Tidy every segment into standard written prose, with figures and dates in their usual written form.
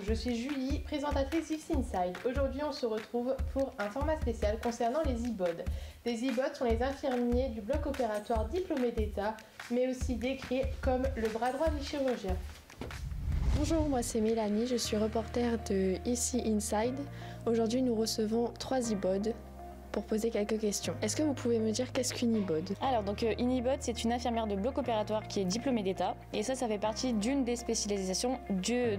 je suis Julie, présentatrice d'Ifsi Inside. Aujourd'hui, on se retrouve pour un format spécial concernant les IBOD. Les IBOD sont les infirmiers du bloc opératoire diplômés d'État, mais aussi décrits comme le bras droit du chirurgien. Bonjour, moi c'est Mélanie, je suis reporter de Ifsi Inside. Aujourd'hui, nous recevons 3 IBOD pour poser quelques questions. Est-ce que vous pouvez me dire qu'est-ce qu'une IBOD? Alors donc une IBOD, c'est une infirmière de bloc opératoire qui est diplômée d'État et ça fait partie d'une des spécialisations du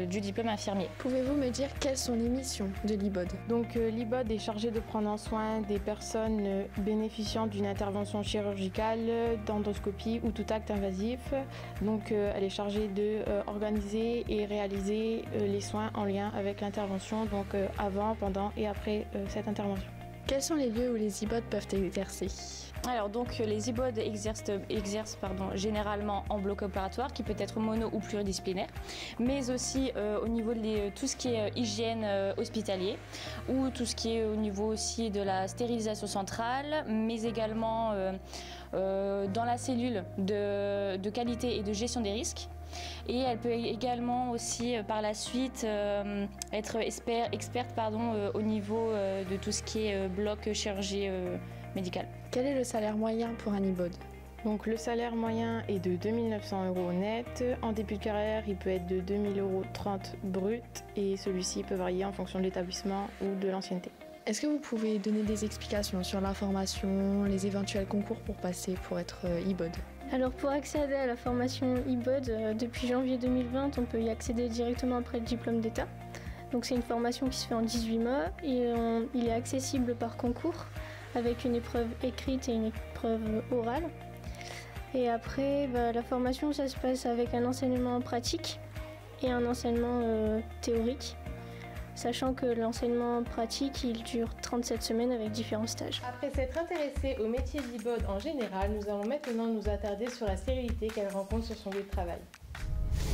diplôme infirmier. Pouvez-vous me dire quelles sont les missions de l'IBOD? Donc l'IBOD est chargée de prendre en soin des personnes bénéficiant d'une intervention chirurgicale, d'endoscopie ou tout acte invasif. Donc elle est chargée de organiser et réaliser les soins en lien avec l'intervention, donc avant, pendant et après cette intervention. Quels sont les lieux où les IBOD peuvent exercer? Alors donc les IBOD exercent généralement en bloc opératoire qui peut être mono ou pluridisciplinaire, mais aussi au niveau de tout ce qui est hygiène hospitalier ou tout ce qui est au niveau aussi de la stérilisation centrale, mais également dans la cellule de qualité et de gestion des risques. Et elle peut également aussi par la suite être experte au niveau de tout ce qui est bloc chirurgie médicale. Quel est le salaire moyen pour un IBOD? Donc le salaire moyen est de 2 900 € net. En début de carrière, il peut être de 2 030 € brut et celui-ci peut varier en fonction de l'établissement ou de l'ancienneté. Est-ce que vous pouvez donner des explications sur la formation, les éventuels concours pour passer pour être IBOD? Alors pour accéder à la formation IBOD, depuis janvier 2020, on peut y accéder directement après le diplôme d'État. Donc c'est une formation qui se fait en 18 mois et il est accessible par concours avec une épreuve écrite et une épreuve orale. Et après, la formation, ça se passe avec un enseignement pratique et un enseignement théorique. Sachant que l'enseignement pratique, il dure 37 semaines avec différents stages. Après s'être intéressée au métier d'IBOD en général, nous allons maintenant nous attarder sur la stérilité qu'elle rencontre sur son lieu de travail.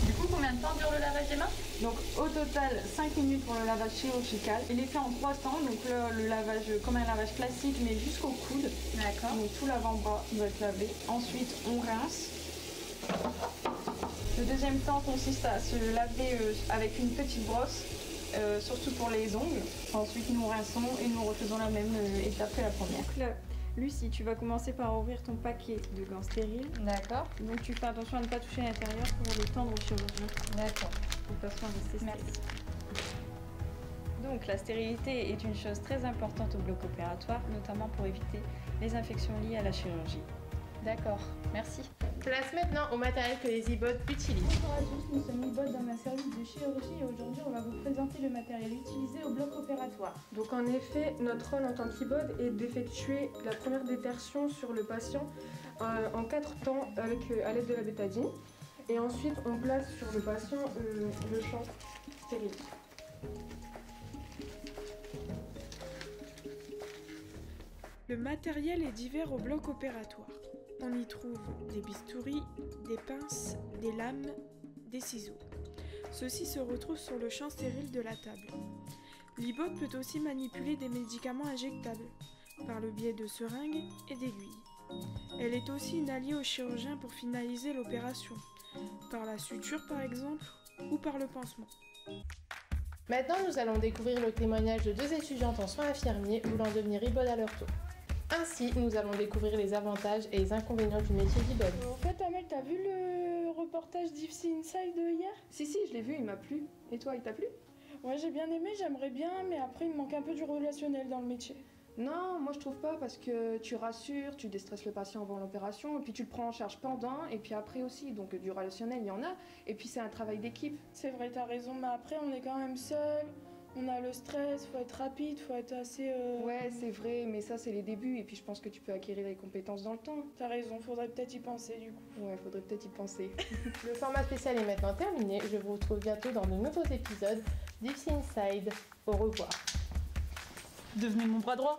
Du coup, combien de temps dure le lavage des mains? Donc au total 5 minutes pour le lavage chirurgical. Il est fait en 3 temps, donc le lavage comme un lavage classique mais jusqu'au coude. D'accord. Donc tout l'avant-bras doit être lavé. Ensuite on rince. Le deuxième temps consiste à se laver avec une petite brosse. Surtout pour les ongles. Ensuite nous rinçons et nous refaisons la même étape que la première. Donc là, Lucie, tu vas commencer par ouvrir ton paquet de gants stériles. D'accord. Donc tu fais attention à ne pas toucher l'intérieur pour le tendre au chirurgien. D'accord. Pour que ça soit resté stérile. Merci. Donc la stérilité est une chose très importante au bloc opératoire, notamment pour éviter les infections liées à la chirurgie. D'accord. Merci. Place maintenant au matériel que les IBOD utilisent. Bonjour à tous, nous sommes IBOD dans un service de chirurgie et aujourd'hui on va vous présenter le matériel utilisé au bloc opératoire. Donc en effet, notre rôle en tant qu'IBOD est d'effectuer la première détertion sur le patient en 4 temps à l'aide de la bétadine. Et ensuite on place sur le patient le champ stérile. Le matériel est divers au bloc opératoire. On y trouve des bistouris, des pinces, des lames, des ciseaux. Ceux-ci se retrouvent sur le champ stérile de la table. L'IBOD peut aussi manipuler des médicaments injectables, par le biais de seringues et d'aiguilles. Elle est aussi une alliée au chirurgien pour finaliser l'opération, par la suture par exemple, ou par le pansement. Maintenant, nous allons découvrir le témoignage de 2 étudiantes en soins infirmiers voulant devenir IBOD à leur tour. Ainsi, nous allons découvrir les avantages et les inconvénients du métier d'IBOD. En fait, Amel, t'as vu le reportage d'Ifsi Inside hier? Si, je l'ai vu, il m'a plu. Et toi, il t'a plu? Ouais, j'ai bien aimé, j'aimerais bien, mais après il me manque un peu du relationnel dans le métier. Non, moi je trouve pas parce que tu rassures, tu déstresses le patient avant l'opération et puis tu le prends en charge pendant et puis après aussi. Donc du relationnel, il y en a. Et puis c'est un travail d'équipe. C'est vrai, t'as raison, mais après on est quand même seul. On a le stress, faut être rapide, faut être assez... Ouais, c'est vrai, mais ça c'est les débuts et puis je pense que tu peux acquérir les compétences dans le temps. T'as raison, faudrait peut-être y penser du coup. Ouais, faudrait peut-être y penser. Le format spécial est maintenant terminé, je vous retrouve bientôt dans de nouveaux épisodes d'Ifsi Inside. Au revoir. Devenez mon bras droit.